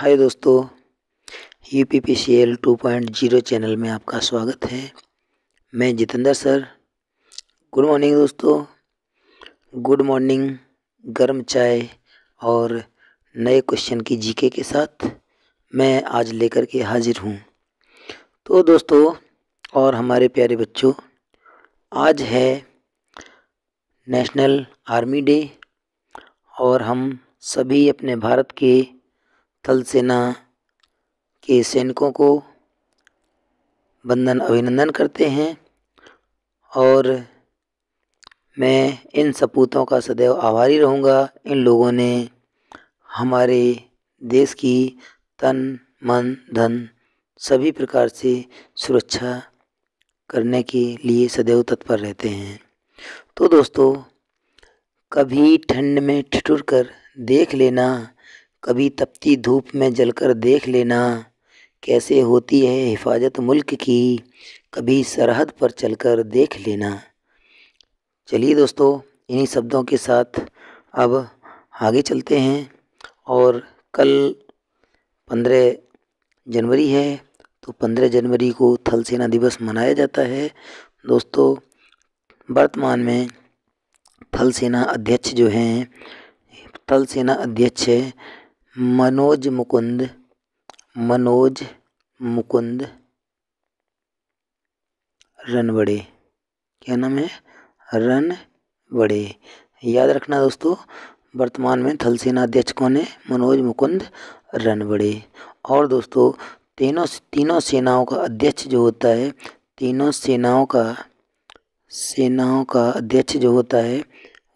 हाय दोस्तों, UPPCL 2.0 channel में आपका स्वागत है। मैं जितेंद्र सर। गुड मॉर्निंग दोस्तों, गुड मॉर्निंग। गर्म चाय और नए क्वेश्चन की जीके के साथ मैं आज लेकर के हाजिर हूँ। तो दोस्तों और हमारे प्यारे बच्चों, आज है नेशनल आर्मी डे और हम सभी अपने भारत के थल सेना के सैनिकों को अभिनंदन करते हैं और मैं इन सपूतों का सदैव आभारी रहूँगा। इन लोगों ने हमारे देश की तन मन धन सभी प्रकार से सुरक्षा करने के लिए सदैव तत्पर रहते हैं। तो दोस्तों, कभी ठंड में ठिठुर कर देख लेना, कभी तपती धूप में जलकर देख लेना, कैसे होती है हिफाजत मुल्क की, कभी सरहद पर चलकर देख लेना। चलिए दोस्तों, इन्हीं शब्दों के साथ अब आगे चलते हैं। और कल 15 जनवरी है, तो 15 जनवरी को थल सेना दिवस मनाया जाता है। दोस्तों, वर्तमान में थल सेना अध्यक्ष जो हैं, थल सेना अध्यक्ष है मनोज मुकुंद रणवड़े। क्या नाम है? रणवड़े। याद रखना दोस्तों, वर्तमान में थल सेना अध्यक्ष कौन है? मनोज मुकुंद रणवड़े। और दोस्तों, तीनों सेनाओं का अध्यक्ष जो होता है, तीनों सेनाओं का अध्यक्ष जो होता है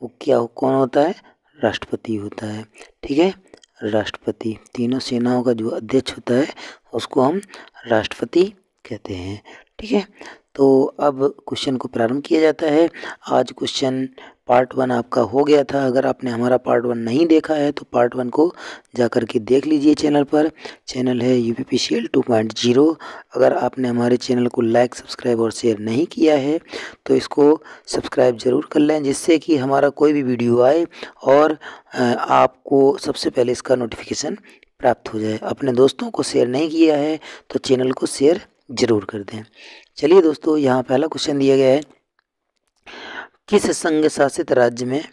वो कौन होता है? राष्ट्रपति होता है। ठीक है, राष्ट्रपति। तीनों सेनाओं का जो अध्यक्ष होता है उसको हम राष्ट्रपति कहते हैं। ठीक है, तो अब क्वेश्चन को प्रारंभ किया जाता है। आज क्वेश्चन पार्ट 1 आपका हो गया था। अगर आपने हमारा पार्ट 1 नहीं देखा है तो पार्ट 1 को जा कर के देख लीजिए चैनल पर। चैनल है UPPCL 2.0। अगर आपने हमारे चैनल को लाइक, सब्सक्राइब और शेयर नहीं किया है तो इसको सब्सक्राइब ज़रूर कर लें, जिससे कि हमारा कोई भी वीडियो आए और आपको सबसे पहले इसका नोटिफिकेशन प्राप्त हो जाए। अपने दोस्तों को शेयर नहीं किया है तो चैनल को शेयर ज़रूर कर दें। चलिए दोस्तों, यहाँ पहला क्वेश्चन दिया गया है, किस संघ शासित राज्य में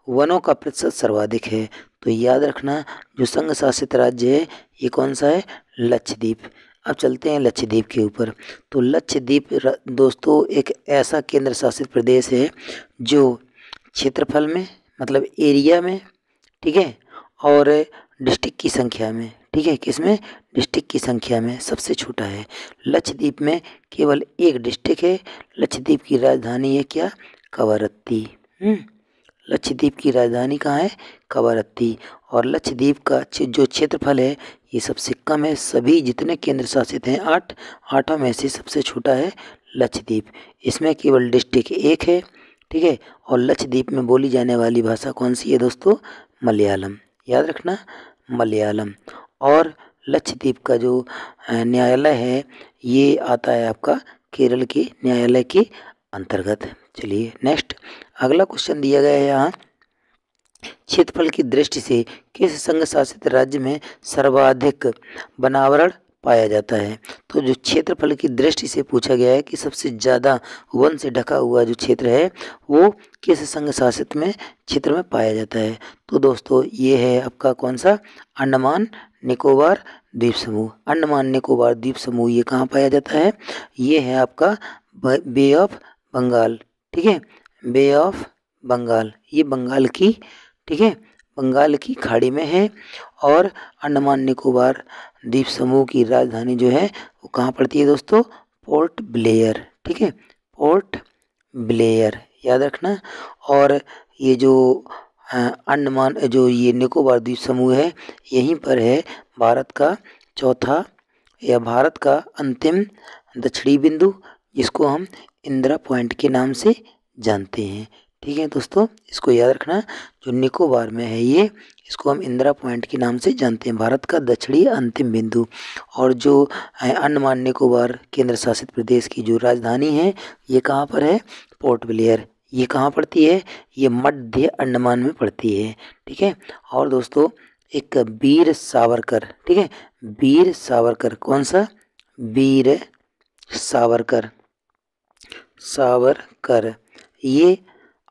वनों का प्रतिशत सर्वाधिक है? तो याद रखना, जो संघ शासित राज्य है ये कौन सा है? लक्षद्वीप। अब चलते हैं लक्षद्वीप के ऊपर। तो लक्षद्वीप दोस्तों एक ऐसा केंद्र शासित प्रदेश है जो क्षेत्रफल में, मतलब एरिया में, ठीक है, और डिस्ट्रिक्ट की संख्या में, ठीक है, किसमें? डिस्ट्रिक्ट की संख्या में सबसे छोटा है। लक्षद्वीप में केवल एक डिस्ट्रिक्ट है। लक्षद्वीप की राजधानी है क्या? कवरत्ती। लक्षद्वीप की राजधानी कहाँ है? कवरत्ती। और लक्षद्वीप का जो क्षेत्रफल है ये सबसे कम है। सभी जितने केंद्र शासित हैं, आठों में से सबसे छोटा है लक्षद्वीप। इसमें केवल डिस्ट्रिक्ट एक है, ठीक है। और लक्षद्वीप में बोली जाने वाली भाषा कौन सी है दोस्तों? मलयालम। याद रखना, मलयालम। और लक्षद्वीप का जो न्यायालय है ये आता है आपका केरल के न्यायालय के अंतर्गत। चलिए नेक्स्ट, अगला क्वेश्चन दिया गया है यहाँ, क्षेत्रफल की दृष्टि से किस संघ शासित राज्य में सर्वाधिक वनावरण पाया जाता है? तो जो क्षेत्रफल की दृष्टि से पूछा गया है कि सबसे ज़्यादा वन से ढका हुआ जो क्षेत्र है वो किस संघ शासित में क्षेत्र में पाया जाता है? तो दोस्तों ये है आपका कौन सा? अंडमान निकोबार द्वीप समूह। अंडमान निकोबार द्वीप समूह ये कहाँ पाया जाता है? ये है आपका बे ऑफ बंगाल। ठीक है, बे ऑफ बंगाल, ये बंगाल की, ठीक है, बंगाल की खाड़ी में है। और अंडमान निकोबार द्वीप समूह की राजधानी जो है वो कहाँ पड़ती है दोस्तों? Port Blair. ठीक है, पोर्ट ब्लेयर, याद रखना। और ये जो अंडमान जो ये निकोबार द्वीप समूह है यहीं पर है भारत का चौथा या भारत का अंतिम दक्षिणी बिंदु, जिसको हम इंदिरा पॉइंट के नाम से जानते हैं। ठीक है दोस्तों, इसको याद रखना, जो निकोबार में है ये, इसको हम इंदिरा पॉइंट के नाम से जानते हैं, भारत का दक्षिणी अंतिम बिंदु। और जो अंडमान निकोबार केंद्र शासित प्रदेश की जो राजधानी है ये कहाँ पर है? Port Blair. ये कहाँ पड़ती है? ये मध्य अंडमान में पड़ती है। ठीक है, और दोस्तों एक वीर सावरकर, ठीक है, वीर सावरकर, कौन सा, वीर सावरकर, सावरकर, ये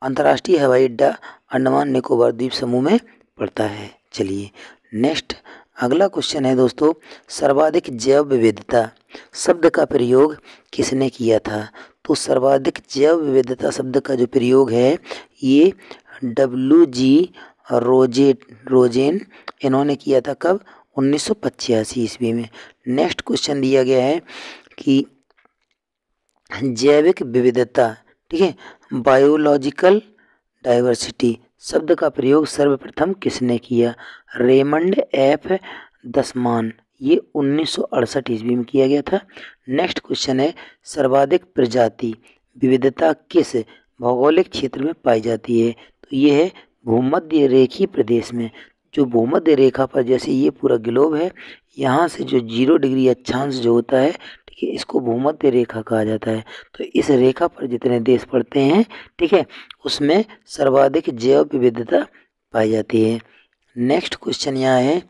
अंतर्राष्ट्रीय हवाई अड्डा अंडमान निकोबार द्वीप समूह में पड़ता है। चलिए नेक्स्ट अगला क्वेश्चन है दोस्तों, सर्वाधिक जैव विविधता शब्द का प्रयोग किसने किया था? तो सर्वाधिक जैव विविधता शब्द का जो प्रयोग है ये WG रोजेन इन्होंने किया था। कब? 1985 ईस्वी में। नेक्स्ट क्वेश्चन दिया गया है कि जैविक विविधता, ठीक है, बायोलॉजिकल डाइवर्सिटी शब्द का प्रयोग सर्वप्रथम किसने किया? रेमंड एफ दसमान, ये 1968 ईस्वी में किया गया था। नेक्स्ट क्वेश्चन है, सर्वाधिक प्रजाति विविधता किस भौगोलिक क्षेत्र में पाई जाती है? तो ये है भूमध्य रेखीय प्रदेश में। जो भूमध्य रेखा पर, जैसे ये पूरा ग्लोब है, यहाँ से जो 0 डिग्री अक्षांश जो होता है, ठीक है, इसको भूमध्य रेखा कहा जाता है। तो इस रेखा पर जितने देश पड़ते हैं, ठीक है, उसमें सर्वाधिक जैव विविधता पाई जाती है। नेक्स्ट क्वेश्चन यहाँ है,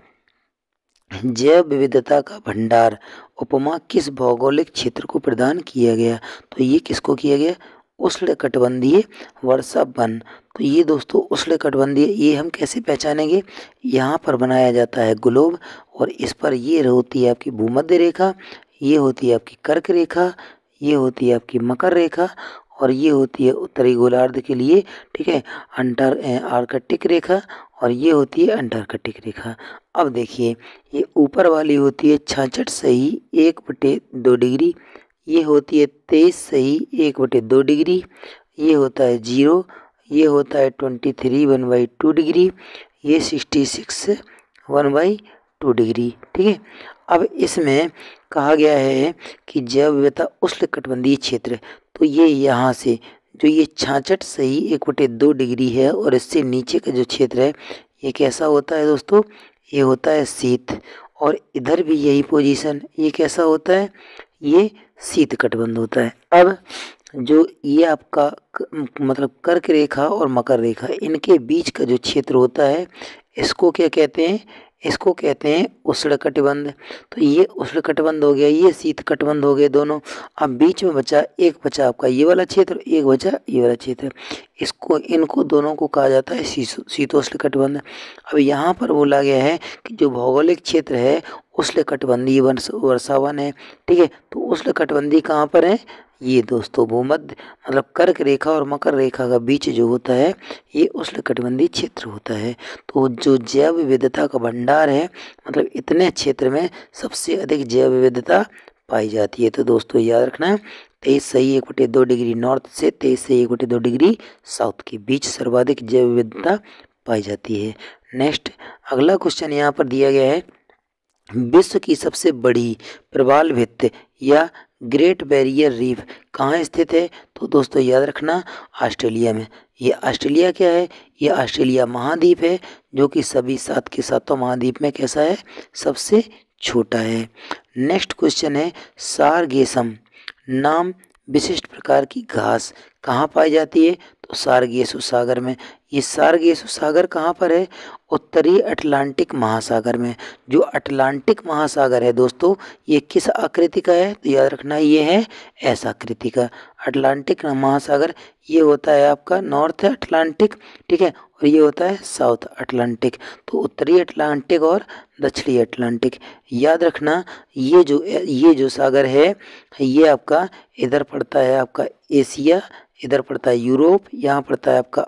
जैव विविधता का भंडार उपमा किस भौगोलिक क्षेत्र को प्रदान किया गया? तो ये किसको किया गया? उष्णकटिबंधीय वर्षा वन। तो ये दोस्तों उष्णकटिबंधीय, ये हम कैसे पहचानेंगे? यहाँ पर बनाया जाता है ग्लोब और इस पर ये होती है आपकी भूमध्य रेखा, ये होती है आपकी कर्क रेखा, ये होती है आपकी मकर रेखा और ये होती है उत्तरी गोलार्ध के लिए, ठीक है, आर्कटिक रेखा और ये होती है अंटार्कटिक रेखा। अब देखिए ये ऊपर वाली होती है 66 सही 1/2 डिग्री, ये होती है 23 सही 1/2 डिग्री, ये होता है 0, ये होता है 23 1/2 डिग्री, ये 66 1/2 डिग्री, ठीक है। अब इसमें कहा गया है कि जैव विविधता उष्णकटिबंधीय क्षेत्र, तो ये यहाँ से जो ये 66 सही 1/2 डिग्री है और इससे नीचे का जो क्षेत्र है ये कैसा होता है दोस्तों? ये होता है शीत। और इधर भी यही पोजीशन, ये कैसा होता है? ये शीत कटिबंध होता है। अब जो ये आपका मतलब कर्क रेखा और मकर रेखा, इनके बीच का जो क्षेत्र होता है इसको क्या कहते हैं? इसको कहते हैं उष्णकटिबंध। तो ये उष्णकटिबंध हो गया, ये शीत कटिबंध हो गए दोनों। अब बीच में बचा एक बचा आपका ये वाला क्षेत्र, एक बचा ये वाला क्षेत्र, इसको इनको दोनों को कहा जाता है शीतोष्ण कटिबंध। अब यहाँ पर बोला गया है कि जो भौगोलिक क्षेत्र है उष्णकटिबंधीय वर्षावन है, ठीक है। तो उष्णकटिबंधीय कहाँ पर है? ये दोस्तों भूमध्य मतलब कर्क रेखा और मकर रेखा का बीच जो होता है ये उष्णकटिबंधीय क्षेत्र होता है। तो जो जैव विविधता का भंडार है, मतलब इतने क्षेत्र में सबसे अधिक जैव विविधता पाई जाती है। तो दोस्तों याद रखना, 23 सही 1/2 डिग्री नॉर्थ से 23 से 1/2 डिग्री साउथ के बीच सर्वाधिक जैव विविधता पाई जाती है। नेक्स्ट अगला क्वेश्चन यहाँ पर दिया गया है, विश्व की सबसे बड़ी प्रवाल भित्ति या ग्रेट बैरियर रीफ कहाँ स्थित है? तो दोस्तों याद रखना, ऑस्ट्रेलिया में। ये ऑस्ट्रेलिया क्या है? ये ऑस्ट्रेलिया महाद्वीप है जो कि सभी 7 के 7 महाद्वीप में कैसा है? सबसे छोटा है। नेक्स्ट क्वेश्चन है, सारगेसम नाम विशिष्ट प्रकार की घास कहाँ पाई जाती है? तो सारगेसु सागर में। ये सारगेसु सागर कहाँ पर है? उत्तरी अटलांटिक महासागर में। जो अटलांटिक महासागर है दोस्तों, ये किस आकृति का है? तो याद रखना ये है एस आकृति का। अटलांटिक महासागर ये होता है आपका नॉर्थ अटलांटिक, ठीक है, और ये होता है साउथ अटलांटिक। तो उत्तरी अटलांटिक और दक्षिणी अटलांटिक। याद रखना ये जो सागर है ये आपका इधर पड़ता है आपका एशिया, इधर पड़ता है यूरोप, यहाँ पड़ता है आपका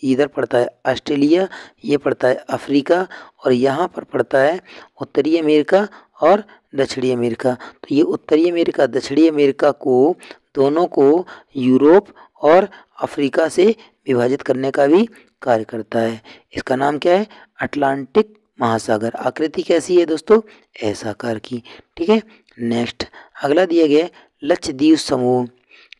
इधर पड़ता है ऑस्ट्रेलिया, ये पड़ता है अफ्रीका और यहाँ पर पड़ता है उत्तरी अमेरिका और दक्षिणी अमेरिका। तो ये उत्तरी अमेरिका दक्षिणी अमेरिका को दोनों को यूरोप और अफ्रीका से विभाजित करने का भी कार्य करता है। इसका नाम क्या है? अटलांटिक महासागर। आकृति कैसी है दोस्तों? एस आकार की, ठीक है। नेक्स्ट अगला दिया गया है, लक्षद्वीप समूह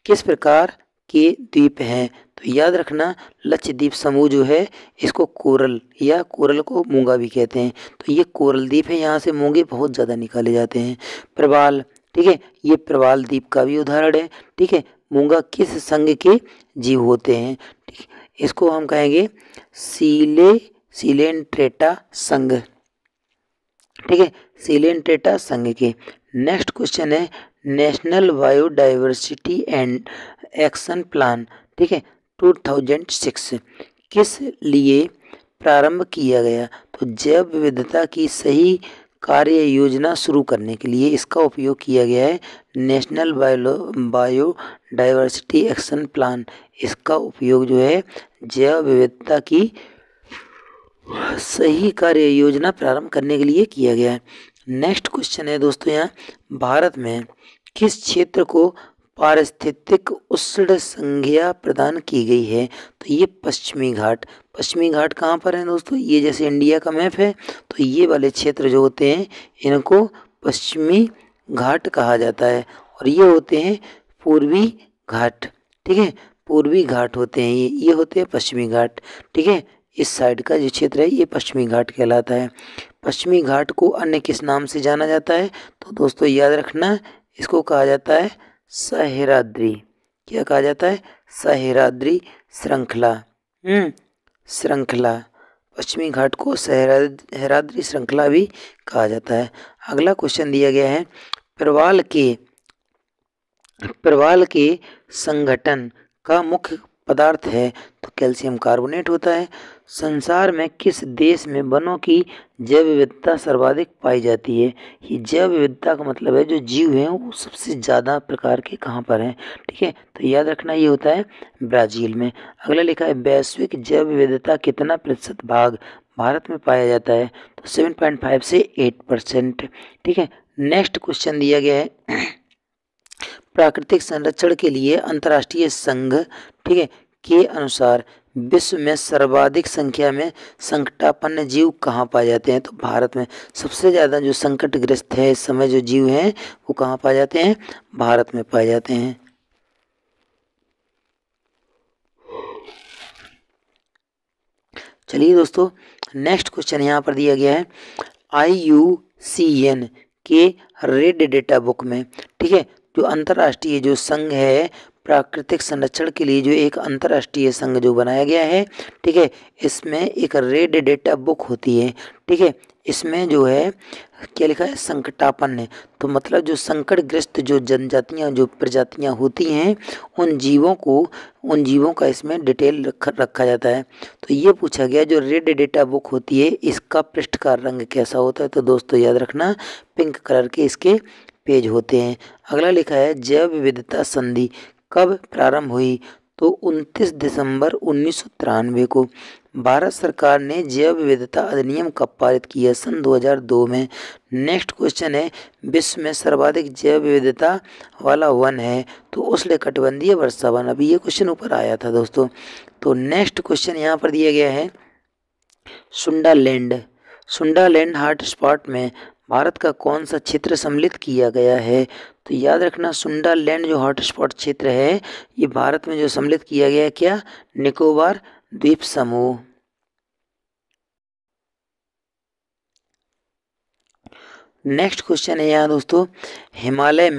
किस प्रकार के द्वीप हैं? तो याद रखना, लक्षद्वीप समूह जो है इसको कोरल या कोरल को मूंगा भी कहते हैं। तो ये कोरल द्वीप है, यहाँ से मूंगे बहुत ज़्यादा निकाले जाते हैं। प्रवाल, ठीक है, ये प्रवाल द्वीप का भी उदाहरण है, ठीक है। मूंगा किस संघ के जीव होते हैं? ठीक, इसको हम कहेंगे सीलेंट्रेटा संघ, ठीक है, सिलेंट्रेटा संघ के। नेक्स्ट क्वेश्चन है national biodiversity and action plan, ठीक है, 2006 किस लिए प्रारंभ किया गया? तो जैव विविधता की सही कार्य योजना शुरू करने के लिए इसका उपयोग किया गया है। नेशनल बायोडाइवर्सिटी एक्शन प्लान, इसका उपयोग जो है जैव विविधता की सही कार्य योजना प्रारंभ करने के लिए किया गया है। नेक्स्ट क्वेश्चन है दोस्तों, यहाँ भारत में किस क्षेत्र को पारिस्थितिक उष्ण संज्ञा प्रदान की गई है? तो ये पश्चिमी घाट। पश्चिमी घाट कहाँ पर है दोस्तों? ये जैसे इंडिया का मैप है तो ये वाले क्षेत्र जो होते हैं इनको पश्चिमी घाट कहा जाता है, और ये होते हैं पूर्वी घाट। ठीक है, पूर्वी घाट होते हैं ये होते हैं पश्चिमी घाट। ठीक है, इस साइड का जो क्षेत्र है ये पश्चिमी घाट कहलाता है। पश्चिमी घाट को अन्य किस नाम से जाना जाता है? तो दोस्तों याद रखना, इसको कहा जाता है सह्याद्री। क्या कहा जाता है? सह्याद्री श्रृंखला। श्रृंखला, पश्चिमी घाट को सह्याद्री श्रृंखला भी कहा जाता है। अगला क्वेश्चन दिया गया है प्रवाल के संगठन का मुख्य पदार्थ है? तो कैल्शियम कार्बोनेट होता है। संसार में किस देश में वनों की जैव विविधता सर्वाधिक पाई जाती है? ये जैव विविधता का मतलब है जो जीव हैं वो सबसे ज़्यादा प्रकार के कहाँ पर हैं। ठीक है, तो याद रखना ये होता है ब्राज़ील में। अगला लिखा है वैश्विक जैव विविधता कितना प्रतिशत भाग भारत में पाया जाता है? तो 7.5 से 8%। ठीक है, नेक्स्ट क्वेश्चन दिया गया है प्राकृतिक संरक्षण के लिए अंतर्राष्ट्रीय संघ, ठीक है, के अनुसार विश्व में सर्वाधिक संख्या में संकटापन्न जीव कहाँ पाए जाते हैं? तो भारत में सबसे ज़्यादा जो संकटग्रस्त है इस समय जो जीव हैं वो कहाँ पाए जाते हैं? भारत में पाए जाते हैं। चलिए दोस्तों, नेक्स्ट क्वेश्चन यहाँ पर दिया गया है IUCN के रेड डेटा बुक में, ठीक है, जो अंतर्राष्ट्रीय जो संघ है प्राकृतिक संरक्षण के लिए जो एक अंतर्राष्ट्रीय संघ जो बनाया गया है, ठीक है, इसमें एक रेड डेटा बुक होती है। ठीक है, इसमें जो है क्या लिखा है? संकटापन्न। तो मतलब जो संकटग्रस्त जो जनजातियां जो प्रजातियां होती हैं उन जीवों का इसमें डिटेल रखा जाता है। तो ये पूछा गया जो रेड डेटा बुक होती है इसका पृष्ठ का रंग कैसा होता है? तो दोस्तों याद रखना पिंक कलर के इसके पेज होते हैं। अगला लिखा है जैव विविधता संधि कब प्रारंभ हुई? तो 29 दिसंबर 1993 को। भारत सरकार ने जैव विविधता अधिनियम कब पारित किया? सन 2002 में। नेक्स्ट क्वेश्चन है विश्व में सर्वाधिक जैव विविधता वाला वन है? तो उष्णकटिबंधीय वर्षा वन। अभी ये क्वेश्चन ऊपर आया था दोस्तों। तो नेक्स्ट क्वेश्चन यहाँ पर दिया गया है सुंडालैंड हॉटस्पॉट में भारत का कौन सा क्षेत्र सम्मिलित किया गया है? तो याद रखना सुंडालैंड जो हॉटस्पॉट क्षेत्र है ये भारत में जो सम्मिलित किया गया है क्या? निकोबार द्वीप समूह। नेक्स्ट क्वेश्चन है यहाँ दोस्तों हिमालय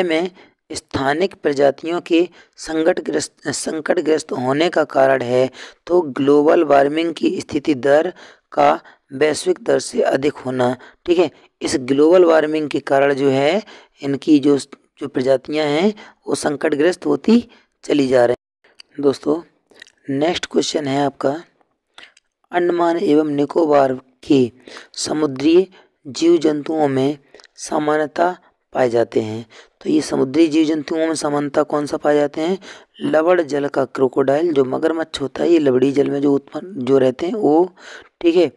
में स्थानिक प्रजातियों के संकटग्रस्त होने का कारण है? तो ग्लोबल वार्मिंग की स्थिति दर का वैश्विक दर से अधिक होना। ठीक है, इस ग्लोबल वार्मिंग के कारण जो है इनकी जो प्रजातियां हैं वो संकटग्रस्त होती चली जा रही हैं। दोस्तों नेक्स्ट क्वेश्चन है आपका अंडमान एवं निकोबार के समुद्री जीव जंतुओं में सामान्यता पाए जाते हैं? तो ये समुद्री जीव जंतुओं में सामान्यता कौन सा पाए जाते हैं? लवण जल का क्रोकोडाइल जो मगरमच्छ होता है ये लवड़ी जल में जो रहते हैं वो। ठीक है,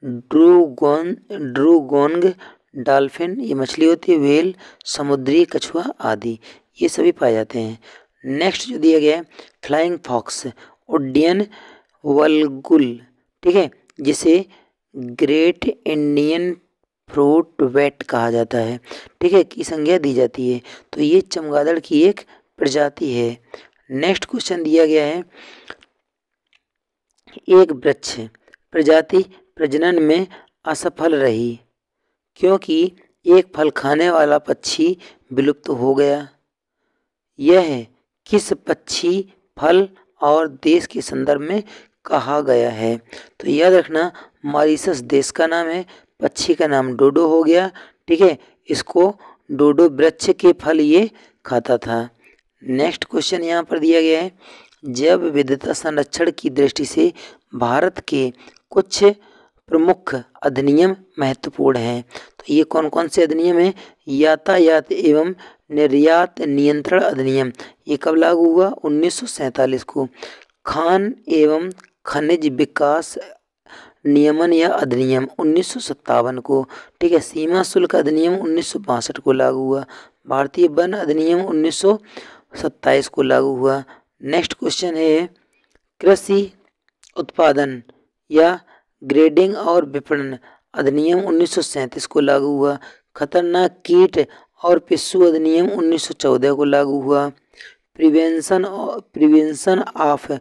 ड्रूगोंग डॉल्फिन ये मछली होती है, व्हेल, समुद्री कछुआ आदि ये सभी पाए जाते हैं। नेक्स्ट जो दिया गया है फ्लाइंग फॉक्स उड्डयन वल्गुल, ठीक है, जिसे ग्रेट इंडियन फ्रूट बैट कहा जाता है, ठीक है, की संज्ञा दी जाती है। तो ये चमगादड़ की एक प्रजाति है। नेक्स्ट क्वेश्चन दिया गया है एक वृक्ष प्रजाति प्रजनन में असफल रही क्योंकि एक फल खाने वाला पक्षी विलुप्त हो गया। यह किस पक्षी, फल और देश के संदर्भ में कहा गया है? तो याद रखना मॉरीशस देश का नाम है, पक्षी का नाम डोडो हो गया। ठीक है, इसको डोडो वृक्ष के फल ये खाता था। नेक्स्ट क्वेश्चन यहाँ पर दिया गया है, जैव विविधता संरक्षण की दृष्टि से भारत के कुछ प्रमुख अधिनियम महत्वपूर्ण हैं। तो ये कौन कौन से अधिनियम हैं? यातायात एवं निर्यात नियंत्रण अधिनियम, ये कब लागू हुआ? 1947 को। खान एवं खनिज विकास नियमन या अधिनियम 1957 को। ठीक है, सीमा शुल्क अधिनियम 1962 को लागू हुआ। भारतीय वन अधिनियम 1927 को लागू हुआ। नेक्स्ट क्वेश्चन है, कृषि उत्पादन या ग्रेडिंग और विपणन अधिनियम 1937 को लागू हुआ। खतरनाक कीट और पिस्सू अधिनियम 1914 को लागू हुआ। प्रिवेंशन ऑफ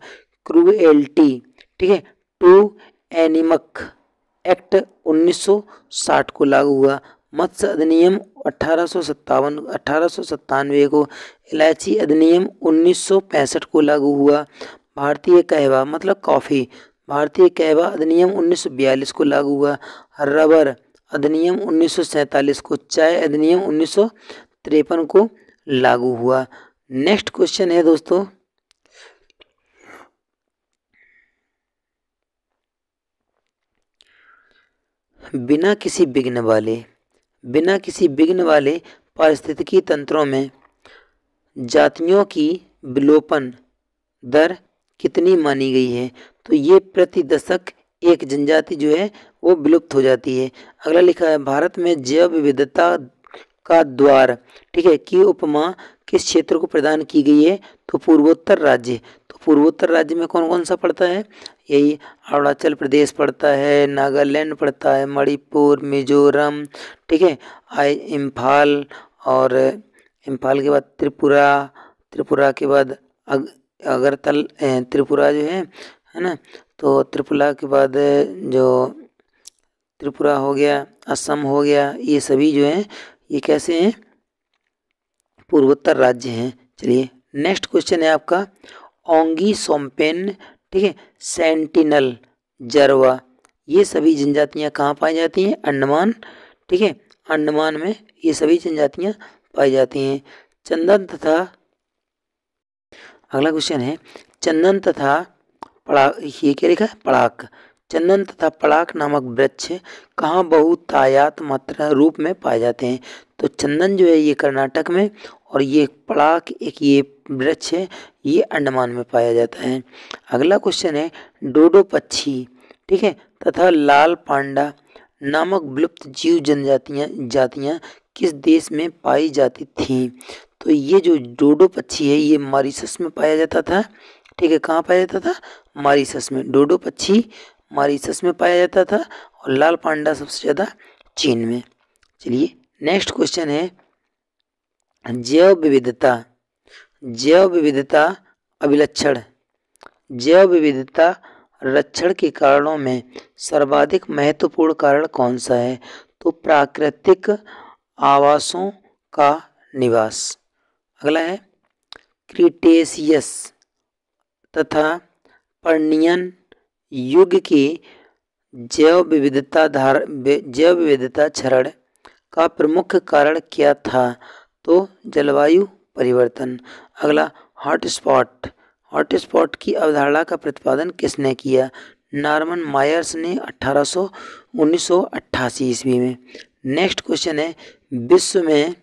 क्रूएल्टी, ठीक है, टू एनिमक एक्ट 1960 को लागू हुआ। मत्स्य अधिनियम 1897 को। इलायची अधिनियम 1965 को लागू हुआ। भारतीय कहवा मतलब कॉफ़ी, भारतीय कहवा अधिनियम 1942 को लागू हुआ। रबर अधिनियम 1947 को। चाय अधिनियम 1953 को लागू हुआ। नेक्स्ट क्वेश्चन है दोस्तों, बिना किसी विघ्न वाले पारिस्थितिकी तंत्रों में जातियों की विलोपन दर कितनी मानी गई है? तो ये प्रति दशक एक जनजाति जो है वो विलुप्त हो जाती है। अगला लिखा है, भारत में जैव विविधता का द्वार, ठीक है, की उपमा किस क्षेत्र को प्रदान की गई है? तो पूर्वोत्तर राज्य। तो पूर्वोत्तर राज्य में कौन कौन सा पड़ता है? यही अरुणाचल प्रदेश पड़ता है, नागालैंड पड़ता है, मणिपुर, मिजोरम, ठीक है, इम्फाल, और इम्फाल के बाद त्रिपुरा, त्रिपुरा के बाद त्रिपुरा जो है ना, तो त्रिपुरा के बाद जो त्रिपुरा हो गया, असम हो गया, ये सभी जो हैं ये कैसे हैं? पूर्वोत्तर राज्य हैं। चलिए नेक्स्ट क्वेश्चन है आपका, ओंगी सोमपेन, ठीक है, सेंटिनल, जरवा, ये सभी जनजातियां कहाँ पाई जाती हैं? अंडमान, ठीक है, अंडमान में ये सभी जनजातियां पाई जाती हैं। चंदन तथा, अगला क्वेश्चन है, चंदन तथा पड़ाक, ये क्या लिखा है? पड़ाक। चंदन तथा पड़ाक नामक वृक्ष कहाँ बहुतायत मात्रा रूप में पाए जाते हैं? तो चंदन जो है ये कर्नाटक में, और ये पड़ाक एक ये वृक्ष है ये अंडमान में पाया जाता है। अगला क्वेश्चन है, डोडो पक्षी, ठीक है, तथा लाल पांडा नामक विलुप्त जीव जातियां किस देश में पाई जाती थीं? तो ये जो डोडो पक्षी है ये मॉरिशस में पाया जाता था। ठीक है, कहाँ पाया जाता था? मॉरिशस में। डोडो पक्षी मॉरिशस में पाया जाता था, और लाल पांडा सबसे ज़्यादा चीन में। चलिए नेक्स्ट क्वेश्चन है, जैव विविधता अभिलक्षण, जैव विविधता रक्षण के कारणों में सर्वाधिक महत्वपूर्ण कारण कौन सा है? तो प्राकृतिक आवासों का निवास। अगला है, क्रिटेशियस तथा पर्नियन युग के जैव विविधता क्षरण का प्रमुख कारण क्या था? तो जलवायु परिवर्तन। अगला, हॉटस्पॉट की अवधारणा का प्रतिपादन किसने किया? नॉर्मन मायर्स ने 1988 ईस्वी में। नेक्स्ट क्वेश्चन है, विश्व में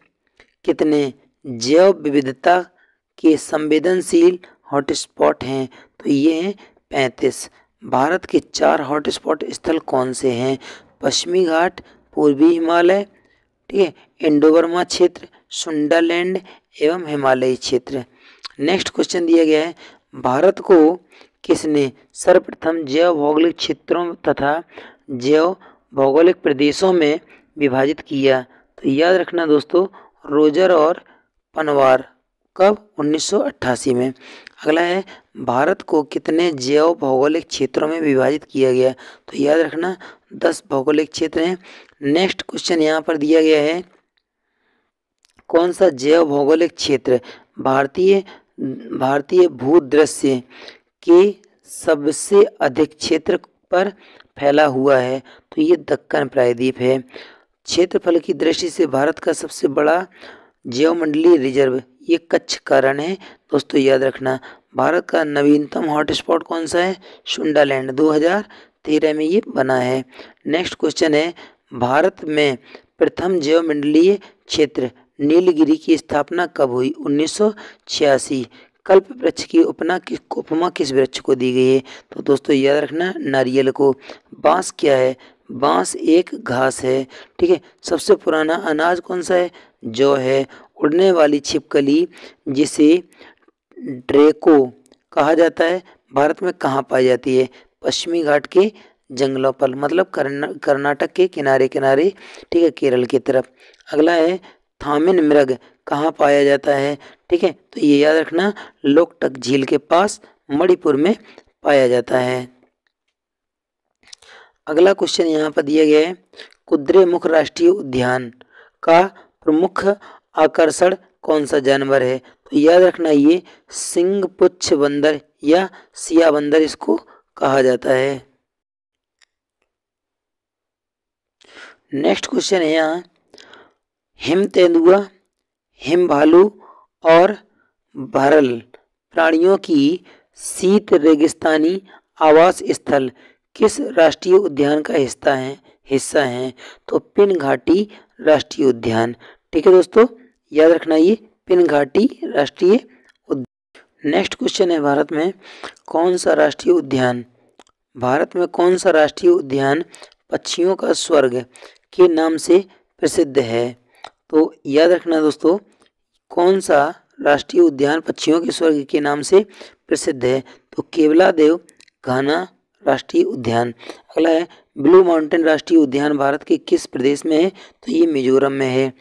कितने जैव विविधता के संवेदनशील हॉटस्पॉट हैं? तो ये हैं 35। भारत के 4 हॉटस्पॉट स्थल कौन से हैं? पश्चिमी घाट, पूर्वी हिमालय, ठीक है, इंडो बर्मा क्षेत्र, सुंडरलैंड एवं हिमालयी क्षेत्र। नेक्स्ट क्वेश्चन दिया गया है, भारत को किसने सर्वप्रथम जैव भौगोलिक क्षेत्रों तथा जैव भौगोलिक प्रदेशों में विभाजित किया? तो याद रखना दोस्तों, रोजर और पनवार। कब? 1988 में। अगला है, भारत को कितने जैव भौगोलिक क्षेत्रों में विभाजित किया गया? तो याद रखना 10 भौगोलिक क्षेत्र हैं। नेक्स्ट क्वेश्चन यहाँ पर दिया गया है, कौन सा जैव भौगोलिक क्षेत्र भारतीय भूदृश्य के सबसे अधिक क्षेत्र पर फैला हुआ है? तो ये दक्कन प्रायद्वीप है। क्षेत्रफल की दृष्टि से भारत का सबसे बड़ा जैवमंडलीय रिजर्व ये कच्छ का रण है। दोस्तों याद रखना, भारत का नवीनतम हॉटस्पॉट कौन सा है? सुंडालैंड, 2013 में ये बना है। नेक्स्ट क्वेश्चन है, भारत में प्रथम जैवमंडलीय क्षेत्र नीलगिरी की स्थापना कब हुई? 1986। कल्प वृक्ष की उपमा किस वृक्ष को दी गई है? तो दोस्तों याद रखना, नारियल को। बांस क्या है? बांस एक घास है। ठीक है। सबसे पुराना अनाज कौन सा है? जौ है। उड़ने वाली छिपकली जिसे ड्रैको कहा जाता है, भारत में कहाँ पाई जाती है? पश्चिमी घाट के जंगलों पर, मतलब कर्नाटक के किनारे किनारे। ठीक है, केरल की तरफ। अगला है, थामिन मृग कहाँ पाया जाता है? ठीक है, तो ये याद रखना, लोकटक झील के पास मणिपुर में पाया जाता है। अगला क्वेश्चन यहाँ पर दिया गया है, कुद्रेमुख राष्ट्रीय उद्यान का प्रमुख आकर्षण कौन सा जानवर है? तो याद रखना, ये सिंगपुच्छ बंदर या सिया बंदर इसको कहा जाता है। नेक्स्ट क्वेश्चन है यहाँ, हिम तेंदुआ, हिम भालू और भरल प्राणियों की शीत रेगिस्तानी आवास स्थल किस राष्ट्रीय उद्यान का हिस्सा है? तो पिन घाटी राष्ट्रीय उद्यान। ठीक है दोस्तों, याद रखना, ये पिन घाटी राष्ट्रीय उद्यान। नेक्स्ट क्वेश्चन है, भारत में कौन सा राष्ट्रीय उद्यान पक्षियों का स्वर्ग के नाम से प्रसिद्ध है? तो याद रखना दोस्तों, कौन सा राष्ट्रीय उद्यान पक्षियों के स्वर्ग के नाम से प्रसिद्ध है? तो केवलादेव घाना राष्ट्रीय उद्यान। अगला है, ब्लू माउंटेन राष्ट्रीय उद्यान भारत के किस प्रदेश में है? तो ये मिजोरम में है।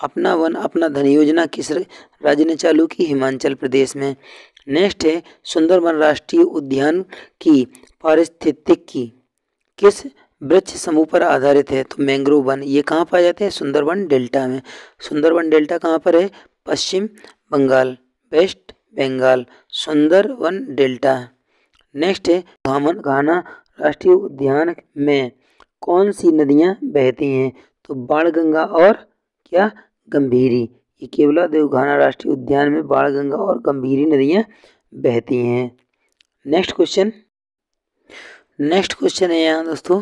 अपना वन अपना धन योजना किस राज्य ने चालू की? हिमाचल प्रदेश में। नेक्स्ट है, सुंदरबन राष्ट्रीय उद्यान की पारिस्थितिकी किस वृक्ष समूह पर आधारित है? तो मैंग्रोव वन। ये कहाँ पाए जाते हैं? सुंदरबन डेल्टा में। सुंदरबन डेल्टा कहाँ पर है? Paschim Bangal, West Bengal, Sundarban delta. Next है, घाना राष्ट्रीय उद्यान में कौन सी नदियाँ बहती हैं? तो बाणगंगा और क्या? गंभीरी। ये केवलादेव घाना राष्ट्रीय उद्यान में बाणगंगा और गंभीरी नदियाँ बहती हैं। नेक्स्ट क्वेश्चन है यहाँ दोस्तों,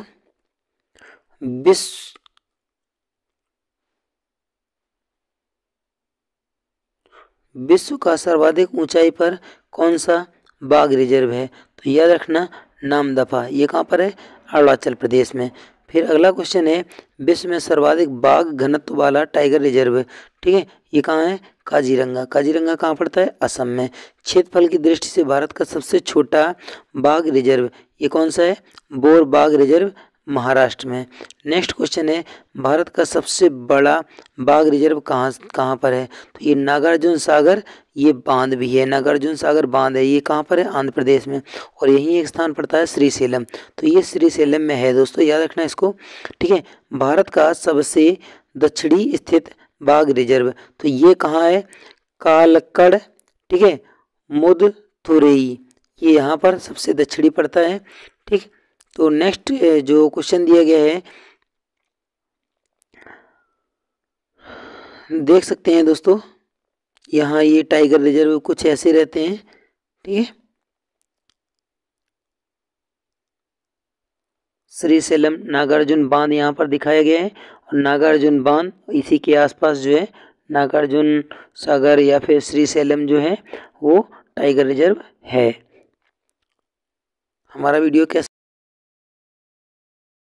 विश्व का सर्वाधिक ऊंचाई पर कौन सा बाघ रिजर्व है? तो याद रखना, नामदफा। ये कहाँ पर है? अरुणाचल प्रदेश में। फिर अगला क्वेश्चन है, विश्व में सर्वाधिक बाघ घनत्व वाला टाइगर रिजर्व। ठीक है, ये कहाँ है? काजीरंगा। काजीरंगा कहाँ पड़ता है? असम में। क्षेत्रफल की दृष्टि से भारत का सबसे छोटा बाघ रिजर्व ये कौन सा है? बोर बाघ रिजर्व, महाराष्ट्र में। नेक्स्ट क्वेश्चन है, भारत का सबसे बड़ा बाघ रिजर्व कहाँ पर है? तो ये नागार्जुन सागर, ये बांध भी है, नागार्जुन सागर बांध है। ये कहाँ पर है? आंध्र प्रदेश में। और यही एक स्थान पड़ता है श्रीशैलम, तो ये श्रीशैलम में है दोस्तों, याद रखना इसको। ठीक है, भारत का सबसे दक्षिणी स्थित बाघ रिजर्व, तो ये कहाँ है? कालकड़। ठीक है, मुदथुरई, ये यहाँ पर सबसे दक्षिणी पड़ता है। ठीक, तो नेक्स्ट जो क्वेश्चन दिया गया है, देख सकते हैं दोस्तों, यहाँ ये टाइगर रिजर्व कुछ ऐसे रहते हैं। ठीक है, श्रीशैलम नागार्जुन बांध यहाँ पर दिखाया गया है, और नागार्जुन बांध इसी के आसपास जो है नागार्जुन सागर या फिर श्रीशैलम जो है वो टाइगर रिजर्व है। हमारा वीडियो कैसा